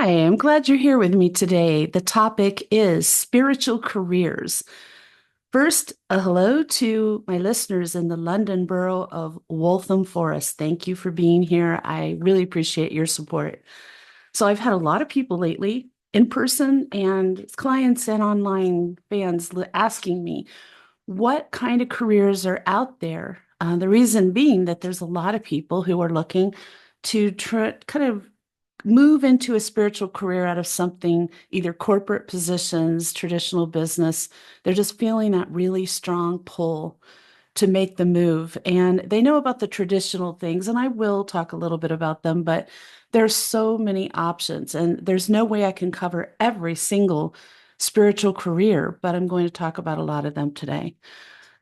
Hi, I'm glad you're here with me today. The topic is spiritual careers. First, a hello to my listeners in the London borough of Waltham Forest. Thank you for being here. I really appreciate your support. So, I've had a lot of people lately in person and clients and online fans asking me what kind of careers are out there. The reason being that there's a lot of people who are looking to kind of move into a spiritual career out of something, either corporate positions, traditional business. They're just feeling that really strong pull to make the move. And they know about the traditional things, and I will talk a little bit about them, but there's so many options, and there's no way I can cover every single spiritual career, but I'm going to talk about a lot of them today.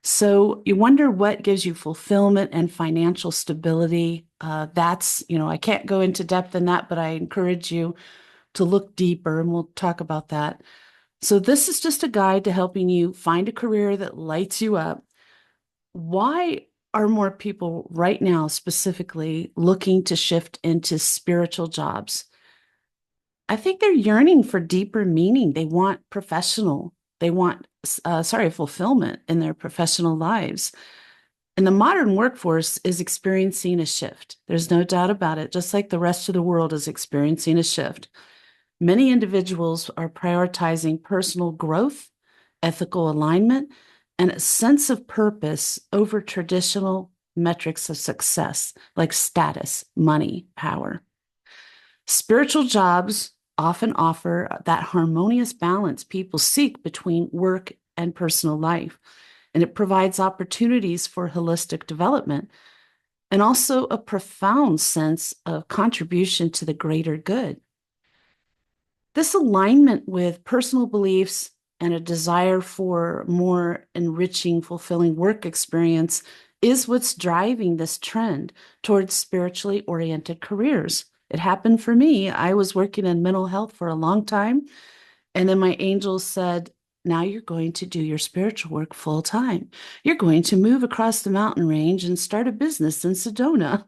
So you wonder what gives you fulfillment and financial stability. I can't go into depth in that, but I encourage you to look deeper and we'll talk about that. So this is just a guide to helping you find a career that lights you up. Why are more people right now specifically looking to shift into spiritual jobs? I think they're yearning for deeper meaning. They want, fulfillment in their professional lives. And the modern workforce is experiencing a shift. There's no doubt about it, just like the rest of the world is experiencing a shift. Many individuals are prioritizing personal growth, ethical alignment, and a sense of purpose over traditional metrics of success like status, money, power. Spiritual jobs often offer that harmonious balance people seek between work and personal life, and it provides opportunities for holistic development and also a profound sense of contribution to the greater good. This alignment with personal beliefs and a desire for more enriching, fulfilling work experience is what's driving this trend towards spiritually oriented careers. It happened for me. I was working in mental health for a long time. And then my angels said, now you're going to do your spiritual work full time. You're going to move across the mountain range and start a business in Sedona.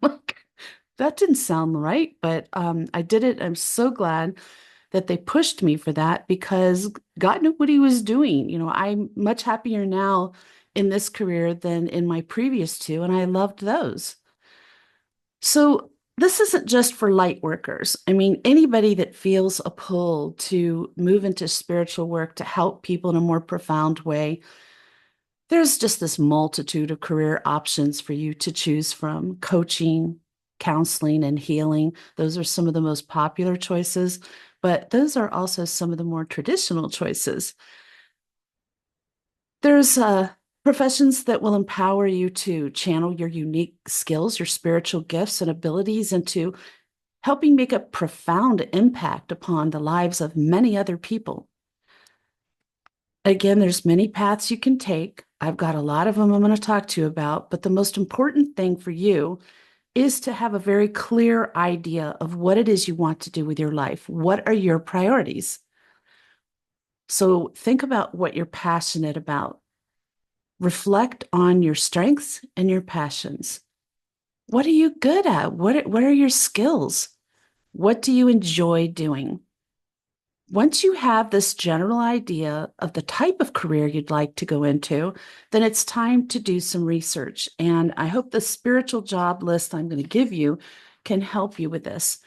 That didn't sound right, but I did it. I'm so glad that they pushed me for that because God knew what he was doing. I'm much happier now in this career than in my previous two, and I loved those. So this isn't just for light workers. I mean, anybody that feels a pull to move into spiritual work to help people in a more profound way, there's just this multitude of career options for you to choose from. Coaching, counseling, and healing. Those are some of the most popular choices, but those are also some of the more traditional choices. There's professions that will empower you to channel your unique skills, your spiritual gifts and abilities into helping make a profound impact upon the lives of many other people. Again, there's many paths you can take. I've got a lot of them I'm going to talk to you about, but the most important thing for you is to have a very clear idea of what it is you want to do with your life. What are your priorities? So think about what you're passionate about. Reflect on your strengths and your passions. What are you good at? What are your skills? What do you enjoy doing? Once you have this general idea of the type of career you'd like to go into, then it's time to do some research. And I hope the spiritual job list I'm going to give you can help you with this.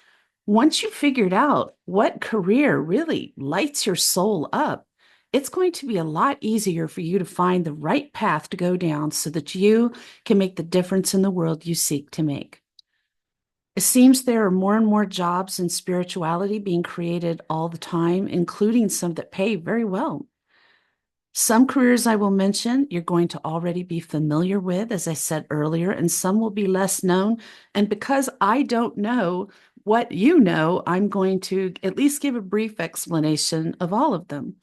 Once you've figured out what career really lights your soul up, it's going to be a lot easier for you to find the right path to go down so that you can make the difference in the world you seek to make. It seems there are more and more jobs in spirituality being created all the time, including some that pay very well. Some careers I will mention you're going to already be familiar with, as I said earlier, and some will be less known. And because I don't know what you know, I'm going to at least give a brief explanation of all of them.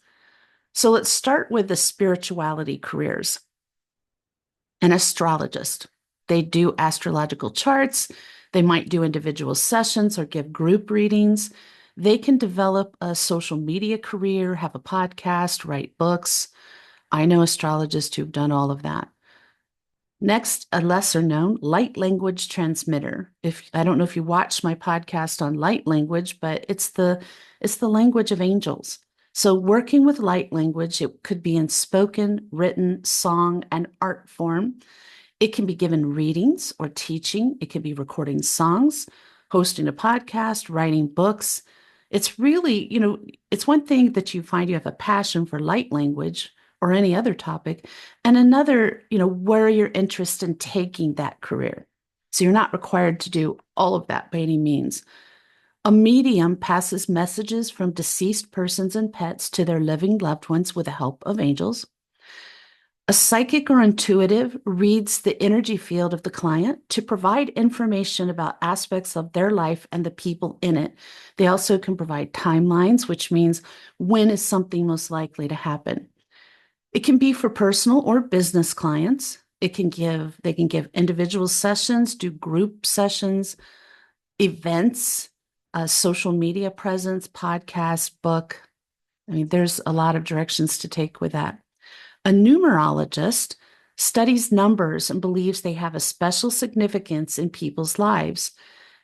So let's start with the spirituality careers. An astrologist. They do astrological charts. They might do individual sessions or give group readings. They can develop a social media career, have a podcast, write books. I know astrologists who've done all of that. Next, a lesser known light language transmitter. If I don't know if you watched my podcast on light language, but it's the language of angels. So working with light language, it could be in spoken, written, song, and art form. It can be given readings or teaching. It could be recording songs, hosting a podcast, writing books. It's really, it's one thing that you find you have a passion for light language or any other topic, and another, where you're interested in taking that career. So you're not required to do all of that by any means. A medium passes messages from deceased persons and pets to their living loved ones with the help of angels. A psychic or intuitive reads the energy field of the client to provide information about aspects of their life and the people in it. They also can provide timelines, which means when is something most likely to happen. It can be for personal or business clients. They can give individual sessions, do group sessions, events, social media presence, podcast, book. I mean, there's a lot of directions to take with that. A numerologist studies numbers and believes they have a special significance in people's lives.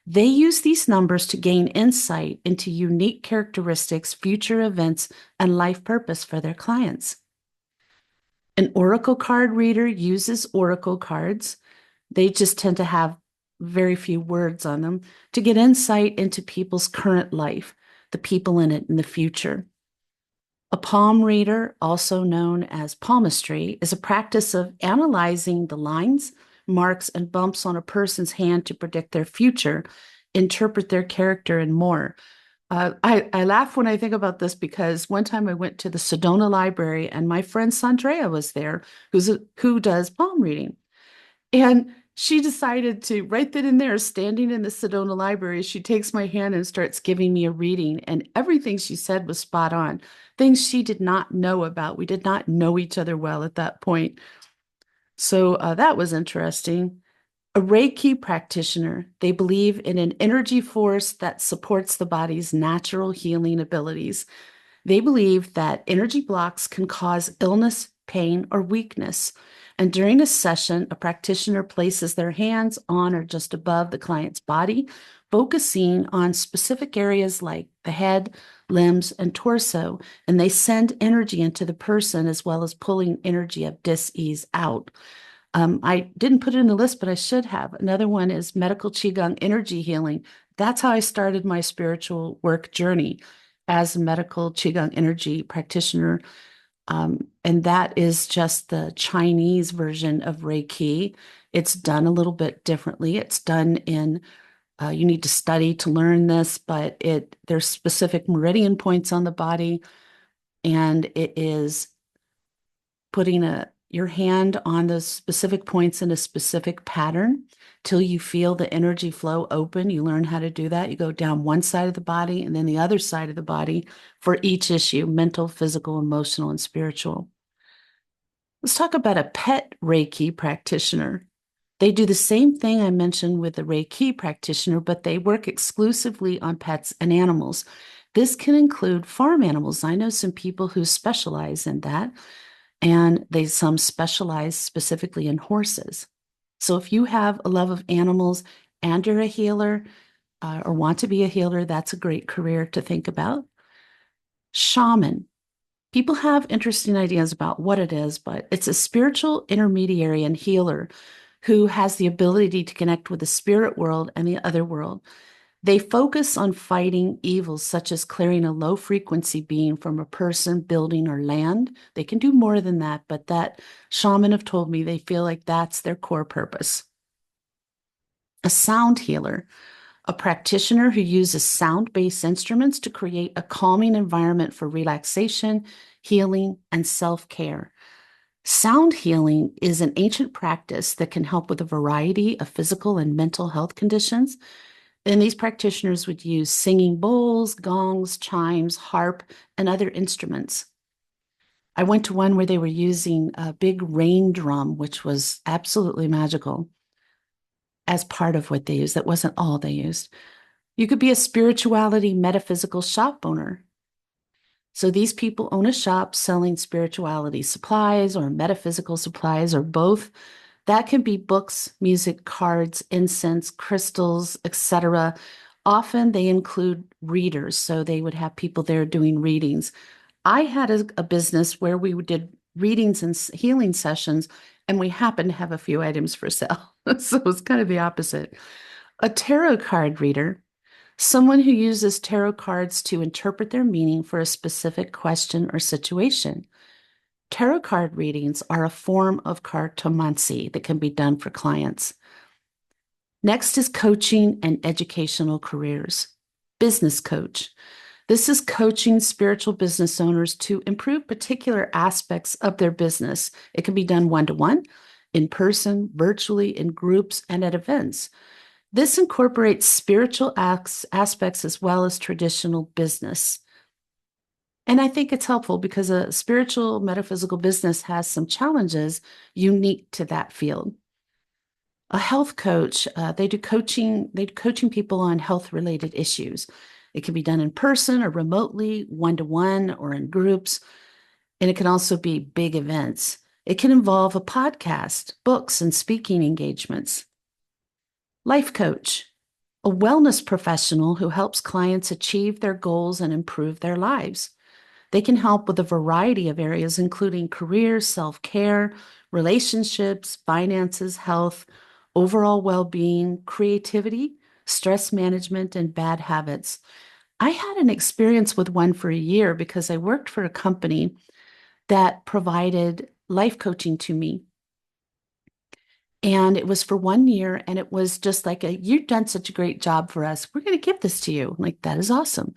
They use these numbers to gain insight into unique characteristics, future events, and life purpose for their clients. An oracle card reader uses oracle cards. They just tend to have very few words on them to get insight into people's current life, the people in it in the future. A palm reader, also known as palmistry, is a practice of analyzing the lines, marks, and bumps on a person's hand to predict their future, interpret their character, and more. I laugh when I think about this because one time I went to the Sedona Library and my friend Sandrea was there, who does palm reading. And she decided to, right then and there, standing in the Sedona Library, she takes my hand and starts giving me a reading. And everything she said was spot on. Things she did not know about. We did not know each other well at that point. So that was interesting. A Reiki practitioner, they believe in an energy force that supports the body's natural healing abilities. They believe that energy blocks can cause illness, pain, or weakness. And during a session, a practitioner places their hands on or just above the client's body, focusing on specific areas like the head, limbs, and torso. And they send energy into the person as well as pulling energy of dis-ease out. I didn't put it in the list, but I should have. Another one is medical Qigong energy healing. That's how I started my spiritual work journey as a medical Qigong energy practitioner. And that is just the Chinese version of Reiki. It's done a little bit differently. It's done in, you need to study to learn this, but there's specific meridian points on the body, and it is putting your hand on those specific points in a specific pattern till you feel the energy flow open. You learn how to do that. You go down one side of the body and then the other side of the body for each issue: mental, physical, emotional, and spiritual. Let's talk about a pet Reiki practitioner. They do the same thing I mentioned with the Reiki practitioner, but they work exclusively on pets and animals. This can include farm animals. I know some people who specialize in that, and some specialize specifically in horses. So if you have a love of animals and you're a healer, or want to be a healer, that's a great career to think about. Shaman. People have interesting ideas about what it is, but it's a spiritual intermediary and healer who has the ability to connect with the spirit world and the other world. They focus on fighting evils such as clearing a low frequency being from a person, building, or land. They can do more than that, but that shaman have told me they feel like that's their core purpose. A sound healer, a practitioner who uses sound-based instruments to create a calming environment for relaxation, healing, and self-care. Sound healing is an ancient practice that can help with a variety of physical and mental health conditions. And these practitioners would use singing bowls, gongs, chimes, harp, and other instruments. I went to one where they were using a big rain drum, which was absolutely magical as part of what they used. That wasn't all they used. You could be a spirituality metaphysical shop owner. So these people own a shop selling spirituality supplies or metaphysical supplies or both. That can be books, music, cards, incense, crystals, etc. Often they include readers, so they would have people there doing readings. I had a business where we did readings and healing sessions, and we happened to have a few items for sale. So it was kind of the opposite. A tarot card reader, someone who uses tarot cards to interpret their meaning for a specific question or situation. Tarot card readings are a form of cartomancy that can be done for clients. Next is coaching and educational careers. Business coach. This is coaching spiritual business owners to improve particular aspects of their business. It can be done one-to-one, in person, virtually, in groups, and at events. This incorporates spiritual aspects as well as traditional business. And I think it's helpful because a spiritual metaphysical business has some challenges unique to that field. A health coach, they do coaching people on health related issues. It can be done in person or remotely, one-to-one or in groups. And it can also be big events. It can involve a podcast, books, and speaking engagements. Life coach, a wellness professional who helps clients achieve their goals and improve their lives. They can help with a variety of areas, including career, self-care, relationships, finances, health, overall well-being, creativity, stress management, and bad habits. I had an experience with one for a year because I worked for a company that provided life coaching to me. And it was for 1 year, and it was just like, you've done such a great job for us. We're going to give this to you. I'm like, that is awesome.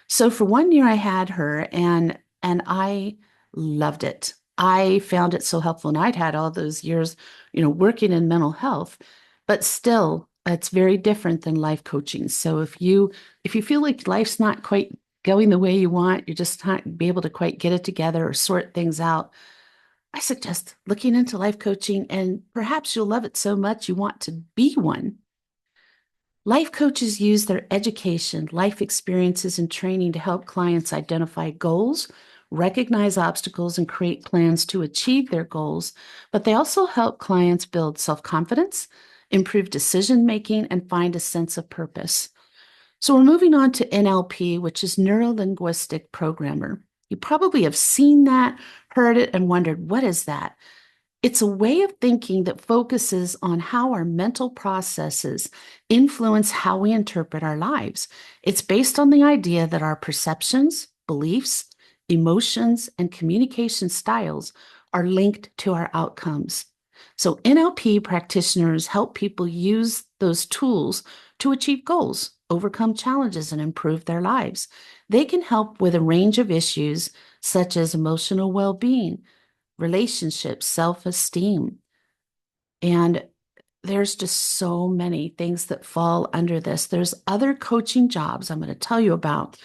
So for 1 year, I had her, and I loved it. I found it so helpful, and I'd had all those years, working in mental health, but still, it's very different than life coaching. So if you feel like life's not quite going the way you want, you're just not be able to quite get it together or sort things out, I suggest looking into life coaching, and perhaps you'll love it so much you want to be one. Life coaches use their education, life experiences, and training to help clients identify goals, recognize obstacles, and create plans to achieve their goals. But they also help clients build self-confidence, improve decision-making, and find a sense of purpose. So we're moving on to NLP, which is neuro-linguistic programmer. You probably have seen that, heard it, and wondered, what is that? It's a way of thinking that focuses on how our mental processes influence how we interpret our lives. It's based on the idea that our perceptions, beliefs, emotions, and communication styles are linked to our outcomes. So NLP practitioners help people use those tools to achieve goals, overcome challenges, and improve their lives. They can help with a range of issues such as emotional well-being, relationships, self-esteem. And there's just so many things that fall under this. There's other coaching jobs I'm going to tell you about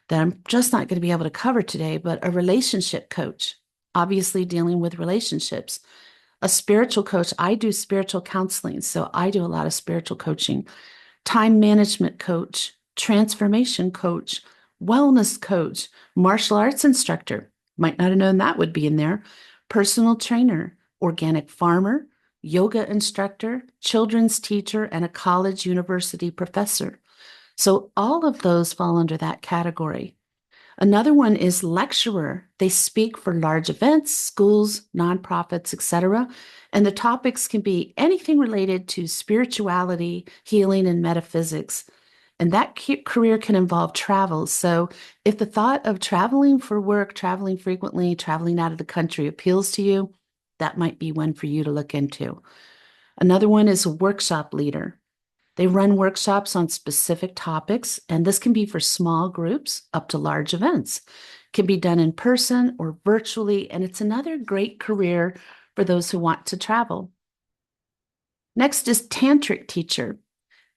that I'm just not going to be able to cover today, but a relationship coach, obviously dealing with relationships. A spiritual coach, I do spiritual counseling, so I do a lot of spiritual coaching. Time management coach, transformation coach, wellness coach, martial arts instructor. Might not have known that would be in there. Personal trainer, organic farmer, yoga instructor, children's teacher, and a college university professor. So all of those fall under that category. Another one is lecturer. They speak for large events, schools, nonprofits, etc. And the topics can be anything related to spirituality, healing, and metaphysics. And that career can involve travel. So if the thought of traveling for work, traveling frequently, traveling out of the country appeals to you, that might be one for you to look into. Another one is a workshop leader. They run workshops on specific topics, and this can be for small groups up to large events. It can be done in person or virtually, and it's another great career for those who want to travel. Next is tantric teacher.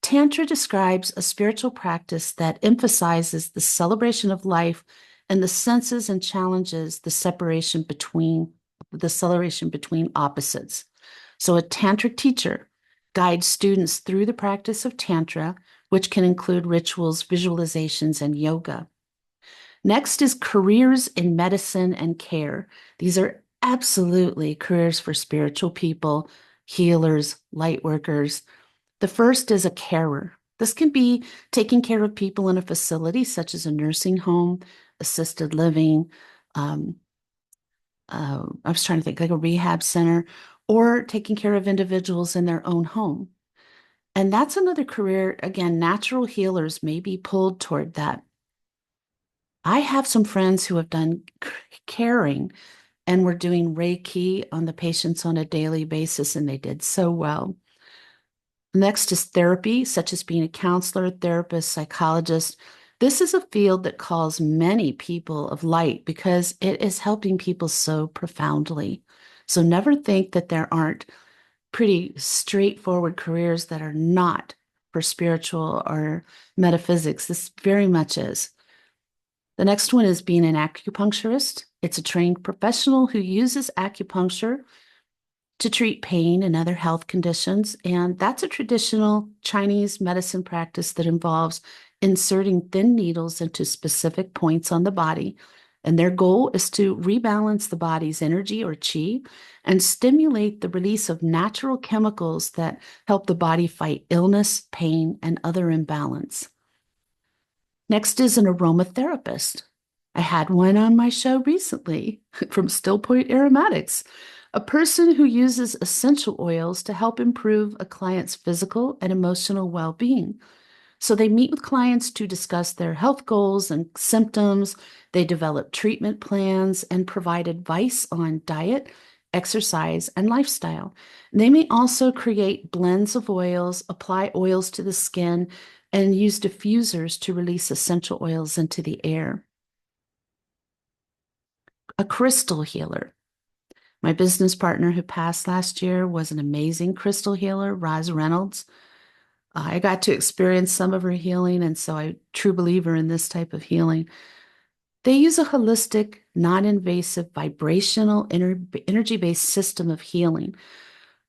Tantra describes a spiritual practice that emphasizes the celebration of life and the senses and challenges the separation between opposites. So a tantric teacher guides students through the practice of Tantra, which can include rituals, visualizations, and yoga. Next is careers in medicine and care. These are absolutely careers for spiritual people, healers, light workers. The first is a carer. This can be taking care of people in a facility such as a nursing home, assisted living, I was trying to think like a rehab center, or taking care of individuals in their own home. And that's another career. Again, natural healers may be pulled toward that. I have some friends who have done caring and were doing Reiki on the patients on a daily basis, and they did so well. Next is therapy, such as being a counselor, therapist, psychologist. This is a field that calls many people of light because it is helping people so profoundly. So never think that there aren't pretty straightforward careers that are not for spiritual or metaphysics. This very much is. The next one is being an acupuncturist. It's a trained professional who uses acupuncture to treat pain and other health conditions. And that's a traditional Chinese medicine practice that involves inserting thin needles into specific points on the body. And their goal is to rebalance the body's energy or qi and stimulate the release of natural chemicals that help the body fight illness, pain, and other imbalance. Next is an aromatherapist. I had one on my show recently from Still Point Aromatics, a person who uses essential oils to help improve a client's physical and emotional well-being. So they meet with clients to discuss their health goals and symptoms. They develop treatment plans and provide advice on diet, exercise, and lifestyle. They may also create blends of oils, apply oils to the skin, and use diffusers to release essential oils into the air. A crystal healer. My business partner who passed last year was an amazing crystal healer, Roz Reynolds. I got to experience some of her healing, and so I'm a true believer in this type of healing. They use a holistic, non-invasive, vibrational, energy-based system of healing.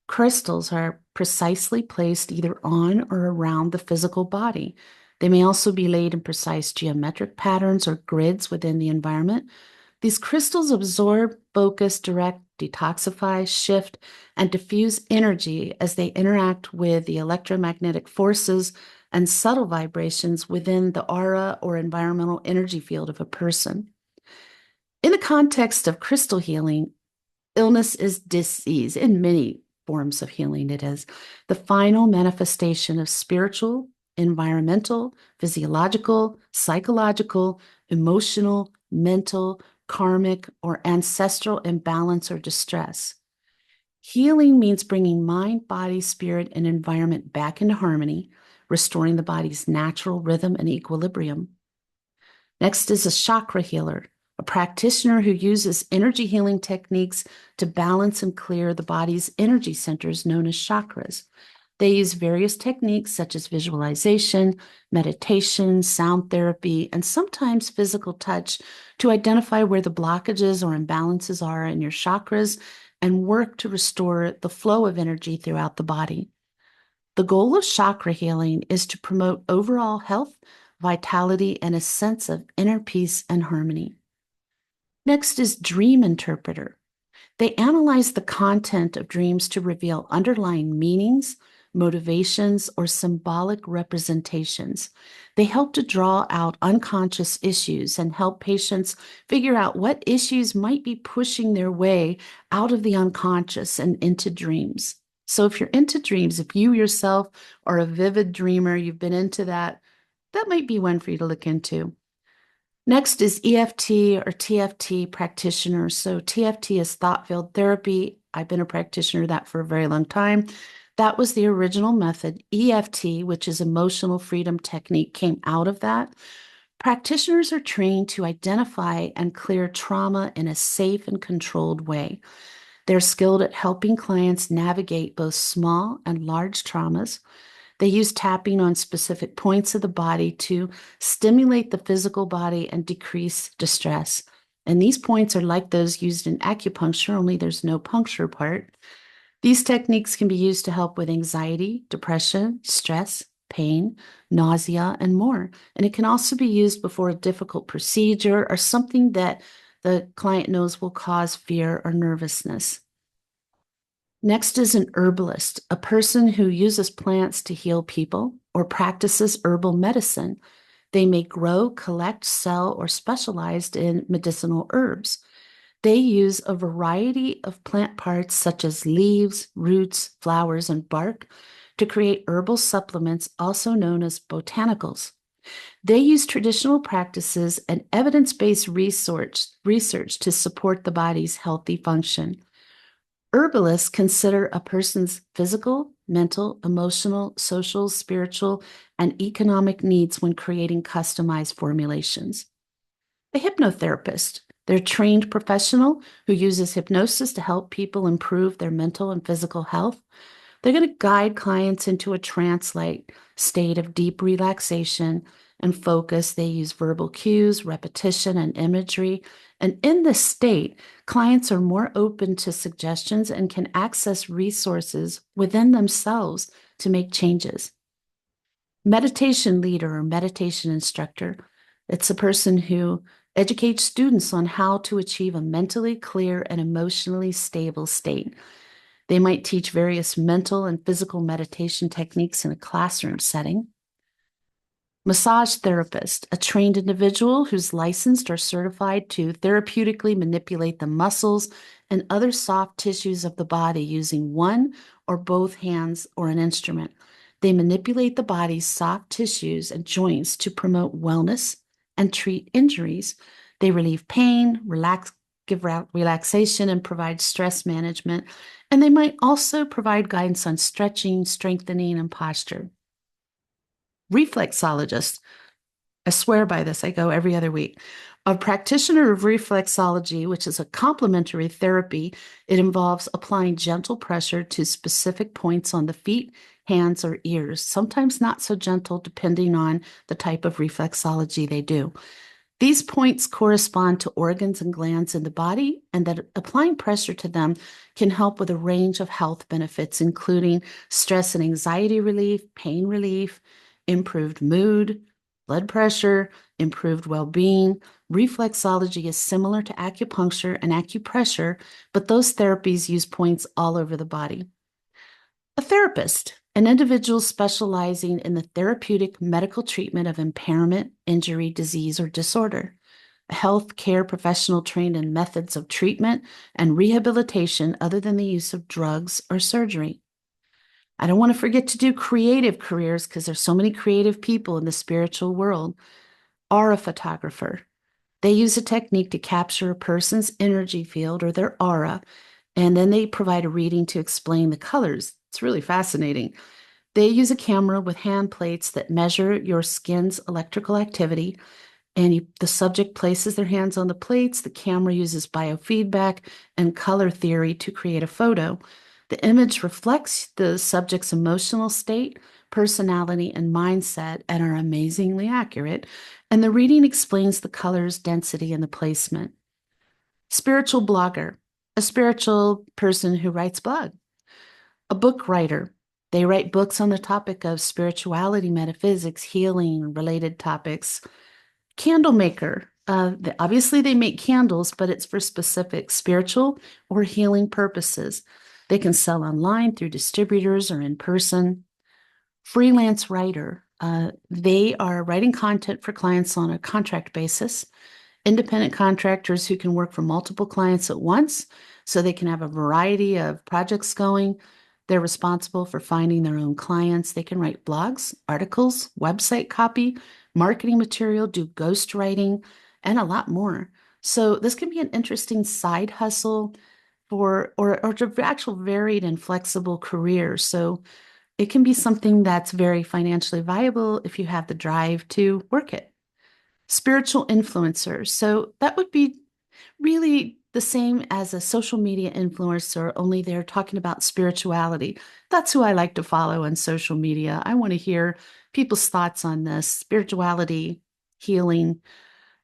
Crystals are precisely placed either on or around the physical body. They may also be laid in precise geometric patterns or grids within the environment. These crystals absorb, focus, direct, detoxify, shift, and diffuse energy as they interact with the electromagnetic forces and subtle vibrations within the aura or environmental energy field of a person. In the context of crystal healing, illness is disease. In many forms of healing, it is the final manifestation of spiritual, environmental, physiological, psychological, emotional, mental, karmic, or ancestral imbalance or distress. Healing means bringing mind, body, spirit, and environment back into harmony, restoring the body's natural rhythm and equilibrium. Next is a chakra healer, a practitioner who uses energy healing techniques to balance and clear the body's energy centers known as chakras. They use various techniques such as visualization, meditation, sound therapy, and sometimes physical touch to identify where the blockages or imbalances are in your chakras and work to restore the flow of energy throughout the body. The goal of chakra healing is to promote overall health, vitality, and a sense of inner peace and harmony. Next is dream interpreter. They analyze the content of dreams to reveal underlying meanings, motivations, or symbolic representations. They help to draw out unconscious issues and help patients figure out what issues might be pushing their way out of the unconscious and into dreams. So if you're into dreams, if you yourself are a vivid dreamer, you've been into that, that might be one for you to look into. Next is EFT or TFT practitioner. So TFT is thought field therapy. I've been a practitioner of that for a very long time. That was the original method. EFT, which is emotional freedom technique, came out of that. Practitioners are trained to identify and clear trauma in a safe and controlled way. They're skilled at helping clients navigate both small and large traumas. They use tapping on specific points of the body to stimulate the physical body and decrease distress. And these points are like those used in acupuncture, only there's no puncture part. These techniques can be used to help with anxiety, depression, stress, pain, nausea, and more. And it can also be used before a difficult procedure or something that the client knows will cause fear or nervousness. Next is an herbalist, a person who uses plants to heal people or practices herbal medicine. They may grow, collect, sell, or specialized in medicinal herbs. They use a variety of plant parts such as leaves, roots, flowers, and bark to create herbal supplements, also known as botanicals. They use traditional practices and evidence-based research to support the body's healthy function. Herbalists consider a person's physical, mental, emotional, social, spiritual, and economic needs when creating customized formulations. A hypnotherapist, they're a trained professional who uses hypnosis to help people improve their mental and physical health. They're going to guide clients into a trance-like state of deep relaxation and focus. They use verbal cues, repetition, and imagery. And in this state, clients are more open to suggestions and can access resources within themselves to make changes. Meditation leader or meditation instructor, it's a person who educates students on how to achieve a mentally clear and emotionally stable state. They might teach various mental and physical meditation techniques in a classroom setting. Massage therapist, a trained individual who's licensed or certified to therapeutically manipulate the muscles and other soft tissues of the body using one or both hands or an instrument. They manipulate the body's soft tissues and joints to promote wellness and treat injuries. They relieve pain, give relaxation, and provide stress management. And they might also provide guidance on stretching, strengthening, and posture. Reflexologist, I swear by this, I go every other week. A practitioner of reflexology, which is a complementary therapy, it involves applying gentle pressure to specific points on the feet, hands, or ears, sometimes not so gentle depending on the type of reflexology they do. These points correspond to organs and glands in the body, and that applying pressure to them can help with a range of health benefits, including stress and anxiety relief, pain relief, improved mood, blood pressure, improved well-being. Reflexology is similar to acupuncture and acupressure, but those therapies use points all over the body. A therapist, an individual specializing in the therapeutic medical treatment of impairment, injury, disease, or disorder. A healthcare professional trained in methods of treatment and rehabilitation other than the use of drugs or surgery. I don't want to forget to do creative careers because there's so many creative people in the spiritual world. Aura photographer. They use a technique to capture a person's energy field or their aura, and then they provide a reading to explain the colors. It's really fascinating. They use a camera with hand plates that measure your skin's electrical activity, and the subject places their hands on the plates. The camera uses biofeedback and color theory to create a photo. The image reflects the subject's emotional state, personality, and mindset and are amazingly accurate. And the reading explains the colors, density, and the placement. Spiritual blogger, a spiritual person who writes blog. A book writer. They write books on the topic of spirituality, metaphysics, healing, related topics. Candle maker. Obviously, they make candles, but it's for specific spiritual or healing purposes. They can sell online through distributors or in person. Freelance writer. They are writing content for clients on a contract basis. Independent contractors who can work for multiple clients at once so they can have a variety of projects going. They're responsible for finding their own clients. They can write blogs, articles, website copy, marketing material, do ghostwriting, and a lot more. So this can be an interesting side hustle or to actual varied and flexible career. So it can be something that's very financially viable if you have the drive to work it. Spiritual influencer. So that would be really the same as a social media influencer, only they're talking about spirituality. That's who I like to follow on social media. I want to hear people's thoughts on this, spirituality, healing,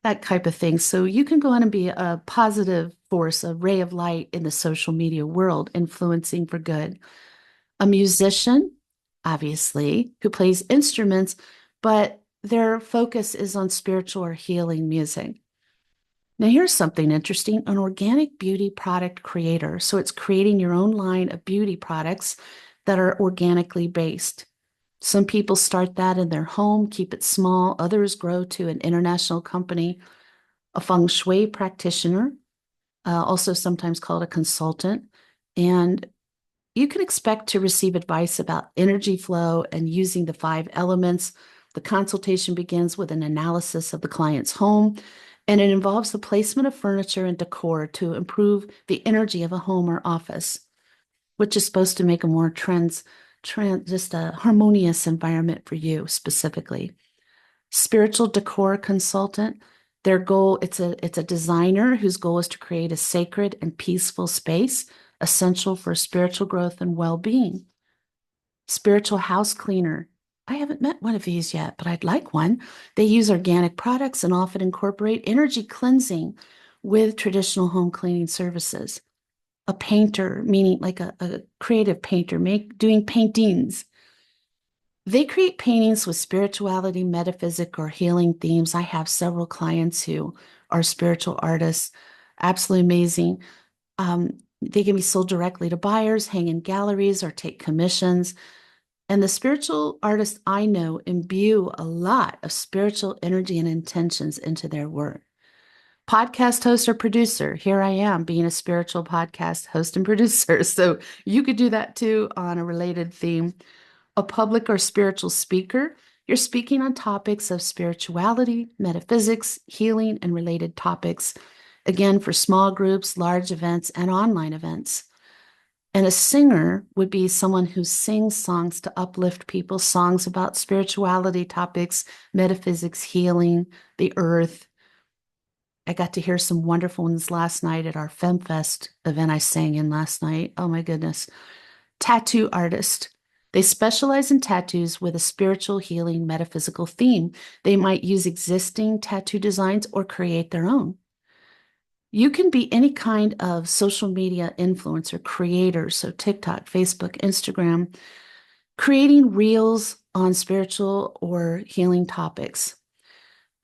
that type of thing. So you can go on and be a positive force, a ray of light in the social media world, influencing for good. A musician, obviously, who plays instruments, but their focus is on spiritual or healing music. Now, here's something interesting, an organic beauty product creator. So it's creating your own line of beauty products that are organically based. Some people start that in their home, keep it small. Others grow to an international company, a feng shui practitioner, also sometimes called a consultant. And you can expect to receive advice about energy flow and using the five elements. The consultation begins with an analysis of the client's home, and it involves the placement of furniture and decor to improve the energy of a home or office, which is supposed to make a more just a harmonious environment for you specifically. Spiritual decor consultant, their goal, it's a designer whose goal is to create a sacred and peaceful space essential for spiritual growth and well-being. Spiritual house cleaner, I haven't met one of these yet, but I'd like one. They use organic products and often incorporate energy cleansing with traditional home cleaning services. A painter, meaning like a creative painter, doing paintings. They create paintings with spirituality, metaphysic, or healing themes. I have several clients who are spiritual artists, absolutely amazing. They can be sold directly to buyers, hang in galleries, or take commissions. And the spiritual artists I know imbue a lot of spiritual energy and intentions into their work. Podcast host or producer, here I am being a spiritual podcast host and producer. So you could do that too on a related theme. A public or spiritual speaker, you're speaking on topics of spirituality, metaphysics, healing, and related topics. Again, for small groups, large events, and online events. And a singer would be someone who sings songs to uplift people, songs about spirituality topics, metaphysics, healing, the earth. I got to hear some wonderful ones last night at our FemFest event I sang in last night. Oh my goodness. Tattoo artist. They specialize in tattoos with a spiritual, healing, metaphysical theme. They might use existing tattoo designs or create their own. You can be any kind of social media influencer, creator, so TikTok, Facebook, Instagram, creating reels on spiritual or healing topics.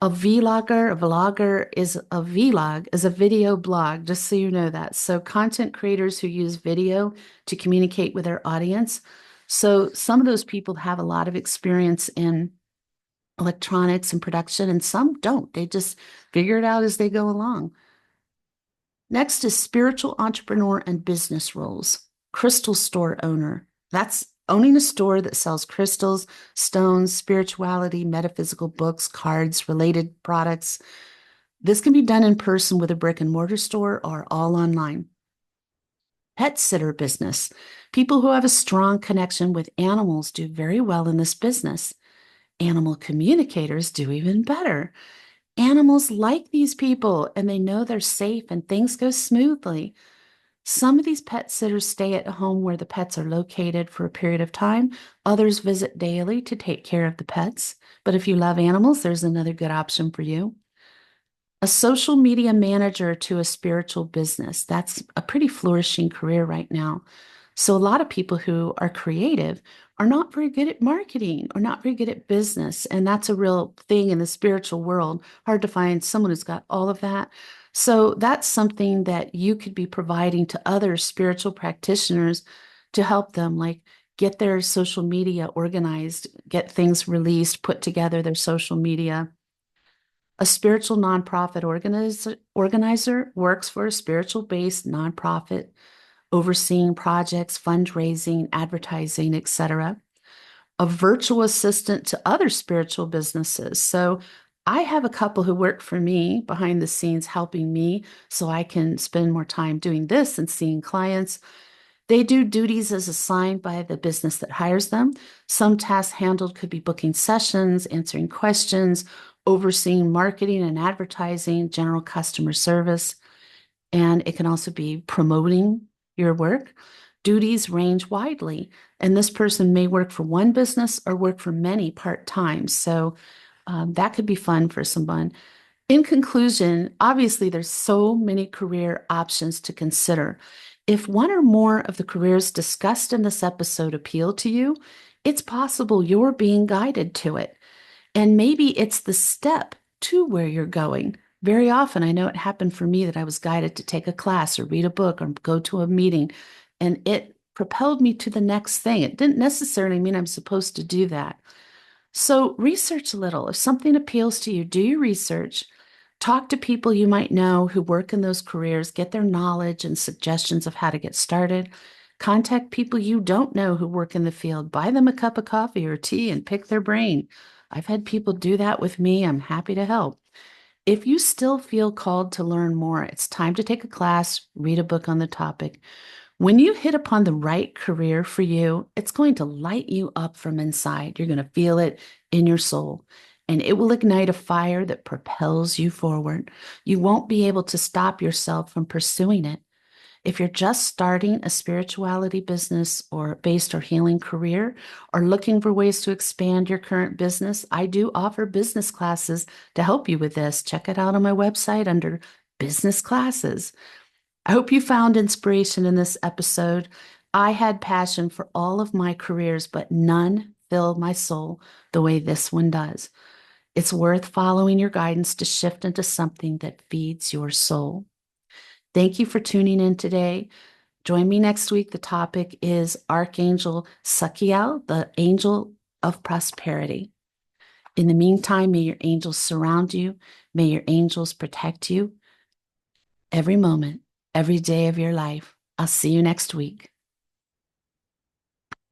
A vlogger is a vlog, is a video blog, just so you know that. So content creators who use video to communicate with their audience. So some of those people have a lot of experience in electronics and production, and some don't. They just figure it out as they go along. Next is spiritual entrepreneur and business roles. Crystal store owner. That's owning a store that sells crystals, stones, spirituality, metaphysical books, cards, related products. This can be done in person with a brick and mortar store or all online. Pet sitter business. People who have a strong connection with animals do very well in this business. Animal communicators do even better. Animals like these people and they know they're safe and things go smoothly. Some of these pet sitters stay at home where the pets are located for a period of time. Others visit daily to take care of the pets. But if you love animals, there's another good option for you. A social media manager to a spiritual business. That's a pretty flourishing career right now. So a lot of people who are creative are not very good at marketing or not very good at business. And that's a real thing in the spiritual world. Hard to find someone who's got all of that. So that's something that you could be providing to other spiritual practitioners to help them, like get their social media organized, get things released, put together their social media. A spiritual nonprofit organizer works for a spiritual-based nonprofit, overseeing projects, fundraising, advertising, etc. A virtual assistant to other spiritual businesses. So I have a couple who work for me behind the scenes helping me so I can spend more time doing this and seeing clients. They do duties as assigned by the business that hires them. Some tasks handled could be booking sessions, answering questions, overseeing marketing and advertising, general customer service, and it can also be promoting your work. Duties range widely, and this person may work for one business or work for many part-time. So that could be fun for someone. In conclusion, obviously, there's so many career options to consider. If one or more of the careers discussed in this episode appeal to you, it's possible you're being guided to it. And maybe it's the step to where you're going, Very often, I know it happened for me that I was guided to take a class or read a book or go to a meeting, and it propelled me to the next thing. It didn't necessarily mean I'm supposed to do that. So, research a little. If something appeals to you, do your research. Talk to people you might know who work in those careers, get their knowledge and suggestions of how to get started. Contact people you don't know who work in the field. Buy them a cup of coffee or tea and pick their brain. I've had people do that with me. I'm happy to help. If you still feel called to learn more, it's time to take a class, read a book on the topic. When you hit upon the right career for you, it's going to light you up from inside. You're going to feel it in your soul, and it will ignite a fire that propels you forward. You won't be able to stop yourself from pursuing it. If you're just starting a spirituality business or based or healing career, or looking for ways to expand your current business, I do offer business classes to help you with this. Check it out on my website under business classes. I hope you found inspiration in this episode. I had passion for all of my careers, but none filled my soul the way this one does. It's worth following your guidance to shift into something that feeds your soul. Thank you for tuning in today. Join me next week. The topic is Archangel Sakiel, the angel of prosperity. In the meantime, may your angels surround you. May your angels protect you every moment, every day of your life. I'll see you next week.